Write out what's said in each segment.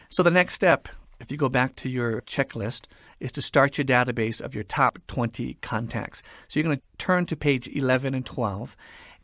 So the next step, if you go back to your checklist, is to start your database of your top 20 contacts. So you're going to turn to page 11 and 12.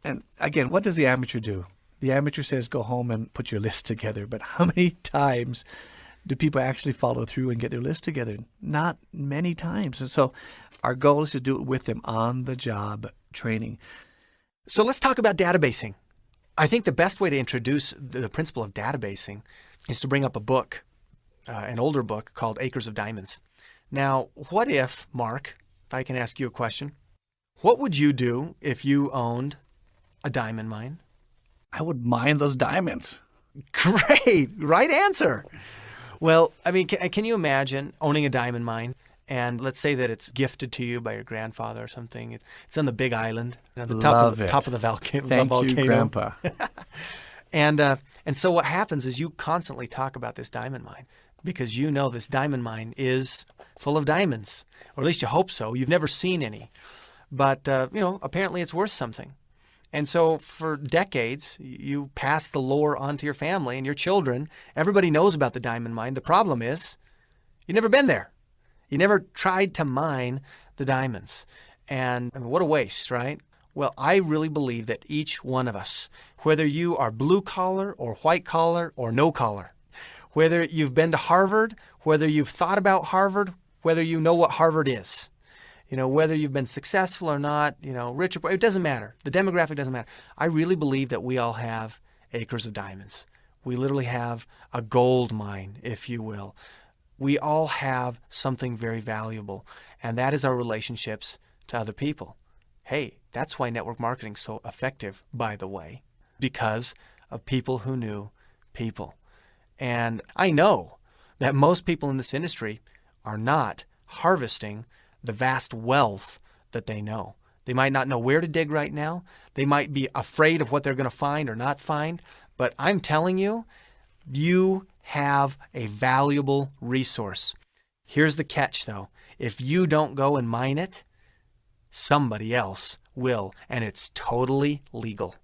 And again, what does the amateur do? The amateur says go home and put your list together. But how many times do people actually follow through and get their list together? Not many times. And so our goal is to do it with them on the job training. So let's talk about databasing. I think the best way to introduce the principle of databasing is to bring up a book, an older book called Acres of Diamonds. Now, what if, Mark, if I can ask you a question, what would you do if you owned a diamond mine? I would mine those diamonds. Great, right answer. Well, I mean, can you imagine owning a diamond mine? And let's say that it's gifted to you by your grandfather or something. It's on the Big Island, at the top of the volcano. Thank you, Grandpa. And so what happens is you constantly talk about this diamond mine because you know this diamond mine is full of diamonds, or at least you hope so. You've never seen any, but apparently it's worth something. And so for decades, you pass the lore on to your family and your children. Everybody knows about the diamond mine. The problem is you've never been there. You never tried to mine the diamonds. And I mean, what a waste, right? Well, I really believe that each one of us, whether you are blue collar or white collar or no collar, whether you've been to Harvard, whether you've thought about Harvard, whether you know what Harvard is, whether you've been successful or not, rich or poor, it doesn't matter. The demographic doesn't matter. I really believe that we all have acres of diamonds. We literally have a gold mine, if you will. We all have something very valuable, and that is our relationships to other people. Hey, that's why network marketing is so effective, by the way, because of people who knew people. And I know that most people in this industry are not harvesting the vast wealth that they know. They might not know where to dig right now. They might be afraid of what they're going to find or not find. But I'm telling you, you have a valuable resource. Here's the catch, though. If you don't go and mine it, somebody else will, and it's totally legal.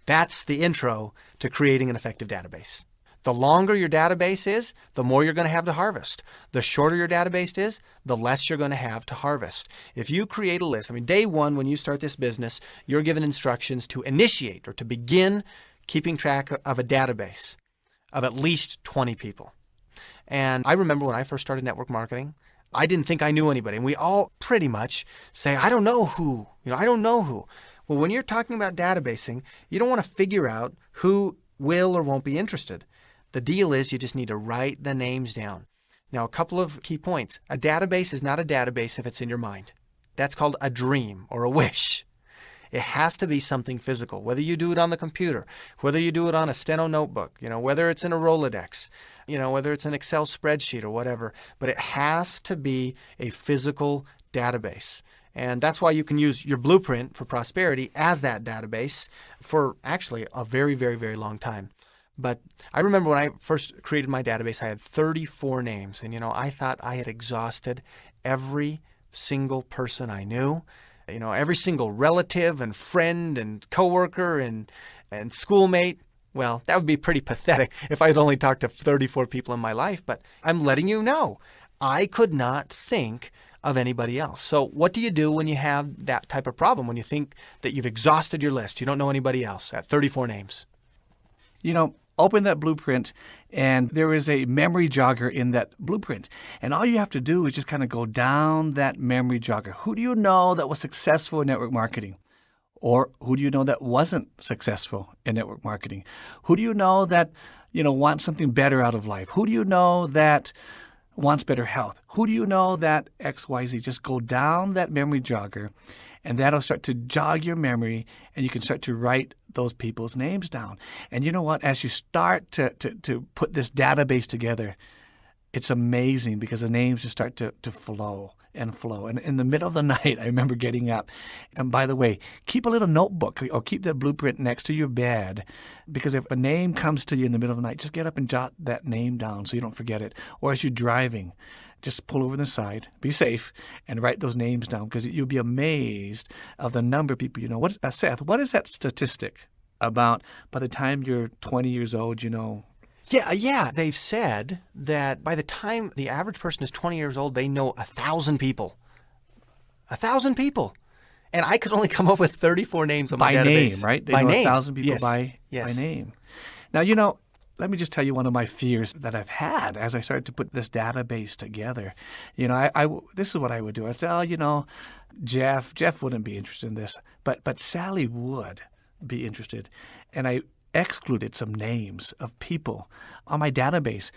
That's the intro to creating an effective database. The longer your database is, the more you're going to have to harvest. The shorter your database is, the less you're going to have to harvest. If you create a list, day one when you start this business, you're given instructions to initiate or to begin keeping track of a database of at least 20 people. And I remember when I first started network marketing, I didn't think I knew anybody. And we all pretty much say, I don't know who. I don't know who. Well, when you're talking about databasing, you don't want to figure out who will or won't be interested. The deal is you just need to write the names down. Now, a couple of key points. A database is not a database if it's in your mind. That's called a dream or a wish. It has to be something physical, whether you do it on the computer, whether you do it on a steno notebook, whether it's in a Rolodex, whether it's an Excel spreadsheet or whatever, but it has to be a physical database. And that's why you can use your blueprint for prosperity as that database for actually a very, very, very long time. But I remember when I first created my database, I had 34 names. And, I thought I had exhausted every single person I knew, every single relative and friend and coworker and schoolmate. Well, that would be pretty pathetic if I had only talked to 34 people in my life. But I'm letting you know, I could not think of anybody else. So what do you do when you have that type of problem, when you think that you've exhausted your list, you don't know anybody else at 34 names? Open that blueprint, and there is a memory jogger in that blueprint. And all you have to do is just kind of go down that memory jogger. Who do you know that was successful in network marketing? Or who do you know that wasn't successful in network marketing? Who do you know that, wants something better out of life? Who do you know that wants better health? Who do you know that XYZ? Just go down that memory jogger, and that'll start to jog your memory, and you can start to write those people's names down. And you know what? As you start to put this database together, it's amazing because the names just start to flow and flow. And in the middle of the night, I remember getting up. And by the way, keep a little notebook or keep that blueprint next to your bed, because if a name comes to you in the middle of the night, just get up and jot that name down so you don't forget it. Or as you're driving, just pull over to the side, be safe, and write those names down, because you'll be amazed of the number of people you know. Seth, what is that statistic about by the time you're 20 years old, Yeah. They've said that by the time the average person is 20 years old, they know 1,000 people. 1,000 people. And I could only come up with 34 names on my By database. name, right? They By know name. 1,000 people Yes. by Yes. name. Now, let me just tell you one of my fears that I've had as I started to put this database together. This is what I would do. I'd say, Jeff wouldn't be interested in this, but Sally would be interested. And I excluded some names of people on my database.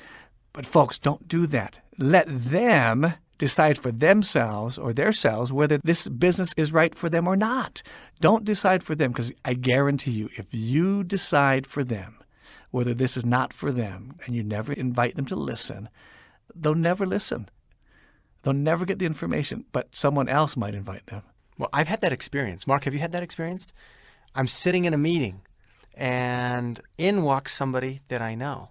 But folks, don't do that. Let them decide for themselves or theirselves whether this business is right for them or not. Don't decide for them, because I guarantee you, if you decide for them whether this is not for them and you never invite them to listen, they'll never listen. They'll never get the information, but someone else might invite them. Well, I've had that experience. Mark, have you had that experience? I'm sitting in a meeting and in walks somebody that I know.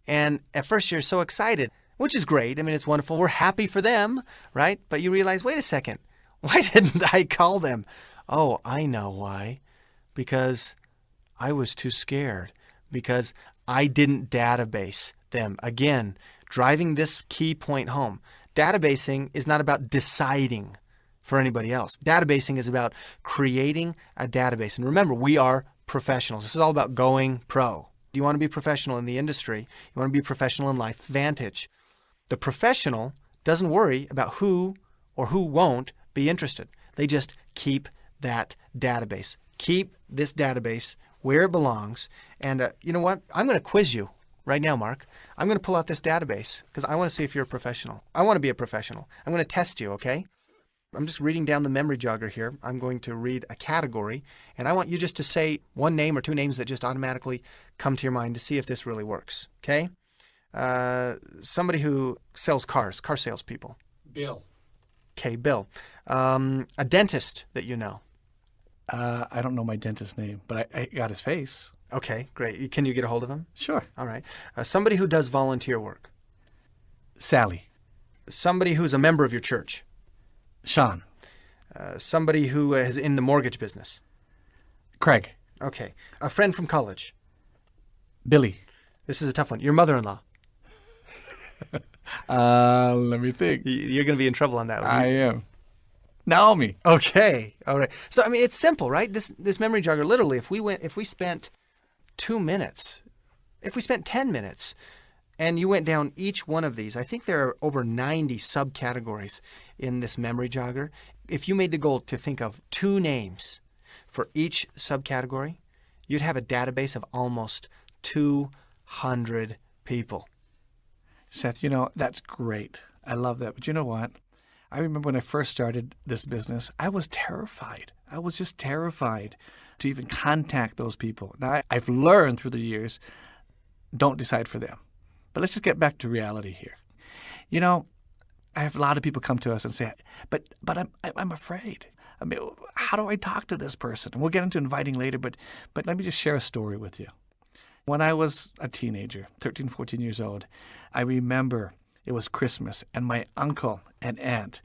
And at first you're so excited, which is great. I mean, it's wonderful. We're happy for them, right? But you realize, wait a second, why didn't I call them? Oh, I know why. Because I was too scared. Because I didn't database them. Again, driving this key point home. Databasing is not about deciding for anybody else. Databasing is about creating a database. And remember, we are professionals. This is all about going pro. You want to be professional in the industry. You want to be professional in LifeVantage. The professional doesn't worry about who or who won't be interested. They just keep that database. Keep this database where it belongs. And you know what? I'm going to quiz you right now, Mark. I'm going to pull out this database because I want to see if you're a professional. I want to be a professional. I'm going to test you, okay? I'm just reading down the memory jogger here. I'm going to read a category, and I want you just to say one name or two names that just automatically come to your mind to see if this really works, okay? Somebody who sells cars, car salespeople. Bill. Okay, Bill. A dentist that you know. I don't know my dentist's name, but I got his face. Okay, great. Can you get a hold of him? Sure. All right. Somebody who does volunteer work. Sally. Somebody who's a member of your church. Sean. Somebody who is in the mortgage business. Craig. Okay. A friend from college. Billy. This is a tough one. Your mother-in-law. Let me think. You're going to be in trouble on that one. I am. Naomi. Okay. All right. So, I mean, it's simple, right? This memory jogger, literally, if we spent 2 minutes, if we spent 10 minutes, and you went down each one of these, I think there are over 90 subcategories in this memory jogger. If you made the goal to think of 2 names for each subcategory, you'd have a database of almost 200 people. Seth, that's great. I love that. But you know what? I remember when I first started this business, I was terrified. I was just terrified to even contact those people. Now, I've learned through the years, don't decide for them. But let's just get back to reality here. I have a lot of people come to us and say, but I'm afraid. I mean, how do I talk to this person? And we'll get into inviting later, but let me just share a story with you. When I was a teenager, 13, 14 years old, I remember it was Christmas, and my uncle and aunt,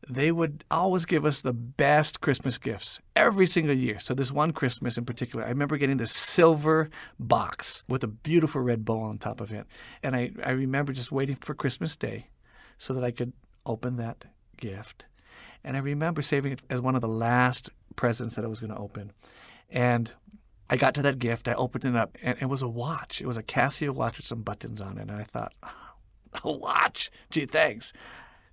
they would always give us the best Christmas gifts every single year. So this one Christmas in particular, I remember getting this silver box with a beautiful red bow on top of it. And I remember just waiting for Christmas Day so that I could open that gift. And I remember saving it as one of the last presents that I was going to open. And I got to that gift, I opened it up, and it was a watch. It was a Casio watch with some buttons on it. And I thought, a watch? Gee, thanks.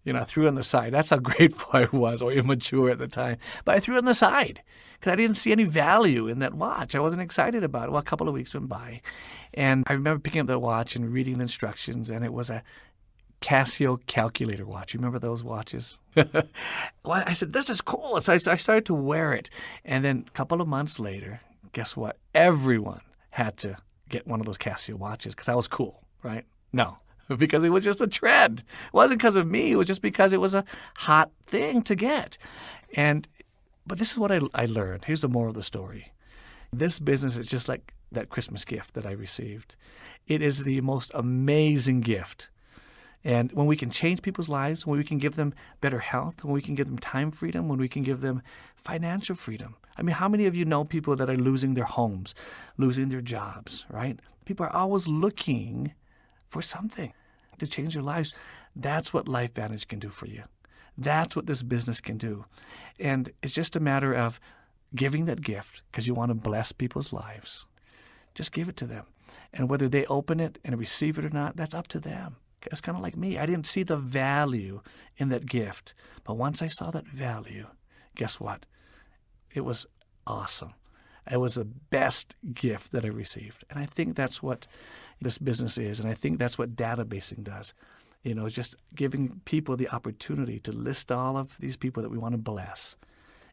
I threw it on the side. That's how grateful I was, or immature at the time. But I threw it on the side because I didn't see any value in that watch. I wasn't excited about it. Well, a couple of weeks went by, and I remember picking up that watch and reading the instructions, and it was a Casio calculator watch. You remember those watches? Well, I said, this is cool. So I started to wear it. And then a couple of months later, guess what? Everyone had to get one of those Casio watches because I was cool, right? No. Because it was just a trend. It wasn't because of me. It was just because it was a hot thing to get. But this is what I learned. Here's the moral of the story. This business is just like that Christmas gift that I received. It is the most amazing gift. And when we can change people's lives, when we can give them better health, when we can give them time freedom, when we can give them financial freedom. I mean, how many of you know people that are losing their homes, losing their jobs, right? People are always looking for something to change their lives. That's what LifeVantage can do for you. That's what this business can do. And it's just a matter of giving that gift because you want to bless people's lives. Just give it to them. And whether they open it and receive it or not, that's up to them. It's kind of like me. I didn't see the value in that gift. But once I saw that value, guess what? It was awesome. It was the best gift that I received. And I think that's what this business is. And I think that's what databasing does. Just giving people the opportunity to list all of these people that we want to bless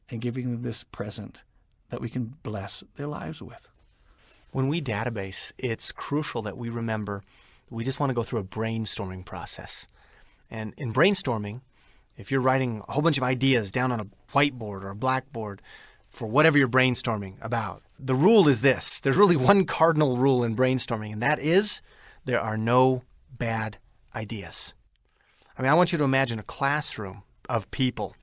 and giving them this present that we can bless their lives with. When we database, it's crucial that we remember we just want to go through a brainstorming process. And in brainstorming, if you're writing a whole bunch of ideas down on a whiteboard or a blackboard for whatever you're brainstorming about, the rule is this. There's really one cardinal rule in brainstorming, and that is there are no bad ideas. I want you to imagine a classroom of people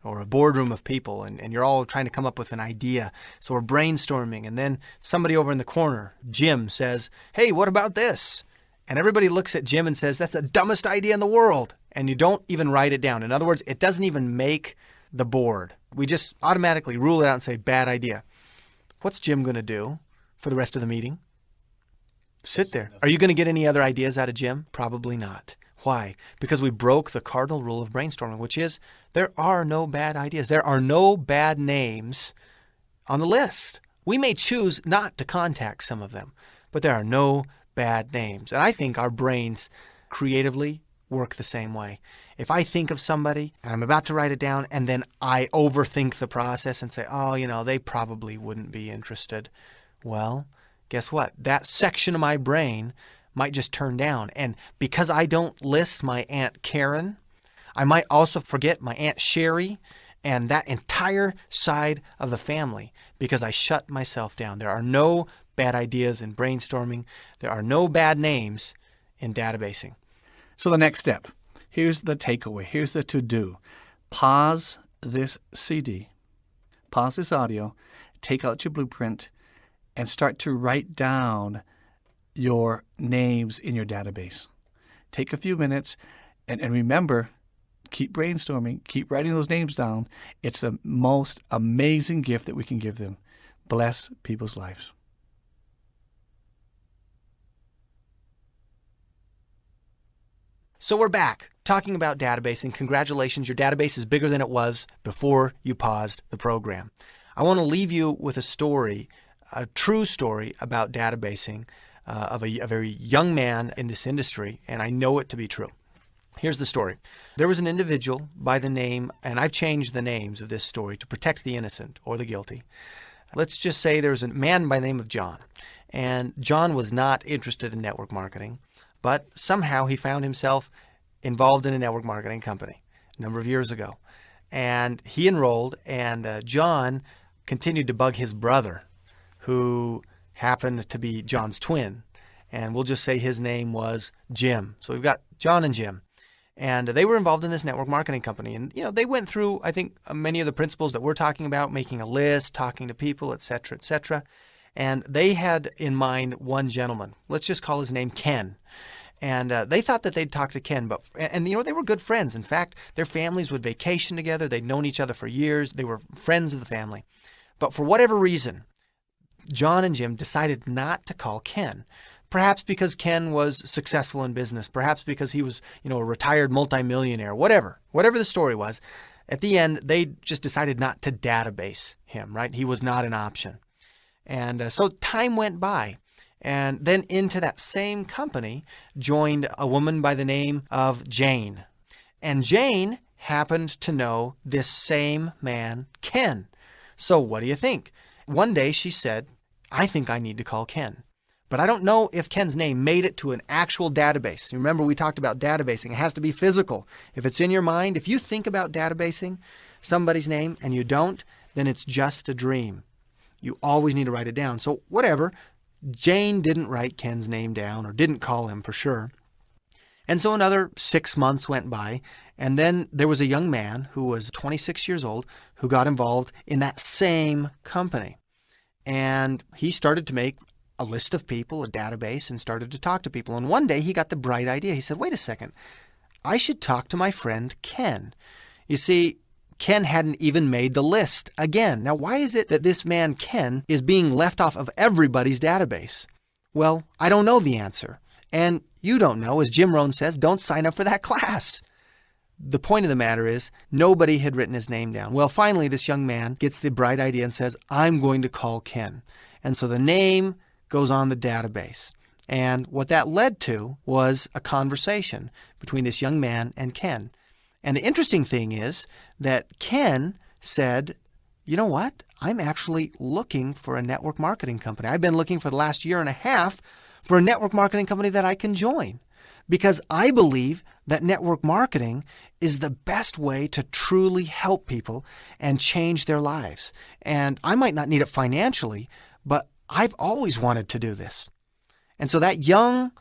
or a boardroom of people, and you're all trying to come up with an idea. So we're brainstorming, and then somebody over in the corner, Jim, says, "Hey, what about this?" And everybody looks at Jim and says, "That's the dumbest idea in the world." And you don't even write it down. In other words, it doesn't even make the board. We just automatically rule it out and say, bad idea. What's Jim going to do for the rest of the meeting? Sit there. Are you going to get any other ideas out of Jim? Probably not. Why? Because we broke the cardinal rule of brainstorming, which is there are no bad ideas. There are no bad names on the list. We may choose not to contact some of them, but there are no bad names. And I think our brains creatively work the same way. If I think of somebody and I'm about to write it down and then I overthink the process and say, they probably wouldn't be interested. Well, guess what? That section of my brain might just turn down. And because I don't list my Aunt Karen, I might also forget my Aunt Sherry and that entire side of the family because I shut myself down. There are no bad ideas in brainstorming. There are no bad names in databasing. So the next step, here's the takeaway. Here's the to-do. Pause this CD. Pause this audio. Take out your blueprint and start to write down your names in your database. Take a few minutes and remember, keep brainstorming, keep writing those names down. It's the most amazing gift that we can give them. Bless people's lives. So we're back talking about databasing. Congratulations, your database is bigger than it was before you paused the program. I want to leave you with a story, a true story about databasing of a very young man in this industry, and I know it to be true. Here's the story. There was an individual by the name, and I've changed the names of this story to protect the innocent or the guilty. Let's just say there's a man by the name of John, and John was not interested in network marketing, but somehow he found himself involved in a network marketing company a number of years ago. And he enrolled, and John continued to bug his brother, who happened to be John's twin. And we'll just say his name was Jim. So we've got John and Jim. And they were involved in this network marketing company. And, they went through, I think, many of the principles that we're talking about, making a list, talking to people, et cetera, et cetera. And they had in mind one gentleman. Let's just call his name Ken. And they thought that they'd talk to Ken, and they were good friends. In fact, their families would vacation together. They'd known each other for years. They were friends of the family. But for whatever reason, John and Jim decided not to call Ken. Perhaps because Ken was successful in business. Perhaps because he was, a retired multimillionaire. Whatever the story was, at the end, they just decided not to database him, right? He was not an option. And so time went by. And then into that same company joined a woman by the name of Jane. And Jane happened to know this same man, Ken. So what do you think? One day she said, I think I need to call Ken. But I don't know if Ken's name made it to an actual database. Remember, we talked about databasing. It has to be physical. If it's in your mind, if you think about databasing somebody's name and you don't, then it's just a dream. You always need to write it down. So whatever. Jane didn't write Ken's name down or didn't call him for sure. And so another 6 months went by, and then there was a young man who was 26 years old who got involved in that same company. And he started to make a list of people, a database, and started to talk to people. And one day he got the bright idea. He said, wait a second, I should talk to my friend Ken. You see, Ken hadn't even made the list again. Now, why is it that this man, Ken, is being left off of everybody's database? Well, I don't know the answer. And you don't know. As Jim Rohn says, don't sign up for that class. The point of the matter is, nobody had written his name down. Well, finally, this young man gets the bright idea and says, I'm going to call Ken. And so the name goes on the database. And what that led to was a conversation between this young man and Ken. And the interesting thing is that Ken said, you know what? I'm actually looking for a network marketing company. I've been looking for the last year and a half for a network marketing company that I can join, because I believe that network marketing is the best way to truly help people and change their lives. And I might not need it financially, but I've always wanted to do this. And so that young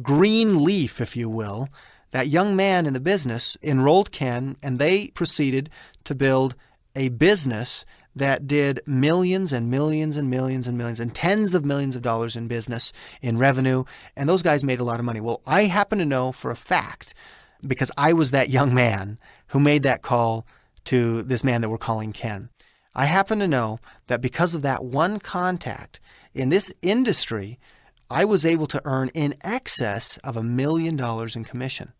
green leaf, if you will, that young man in the business enrolled Ken, and they proceeded to build a business that did millions and millions and millions and millions and tens of millions of dollars in business, in revenue, and those guys made a lot of money. Well, I happen to know for a fact, because I was that young man who made that call to this man that we're calling Ken. I happen to know that because of that one contact in this industry, I was able to earn in excess of $1 million in commission.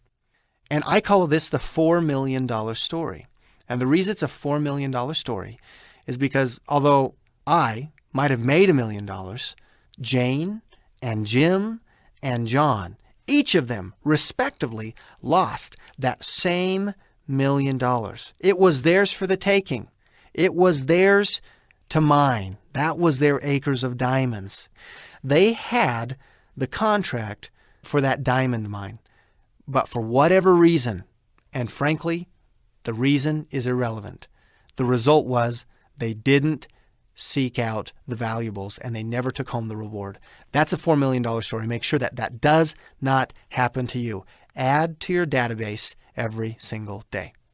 And I call this the $4 million story. And the reason it's a $4 million story is because although I might have made $1 million, Jane and Jim and John, each of them respectively lost that same $1 million. It was theirs for the taking. It was theirs to mine. That was their acres of diamonds. They had the contract for that diamond mine. But for whatever reason, and frankly, the reason is irrelevant, the result was they didn't seek out the valuables and they never took home the reward. That's a $4 million story. Make sure that that does not happen to you. Add to your database every single day.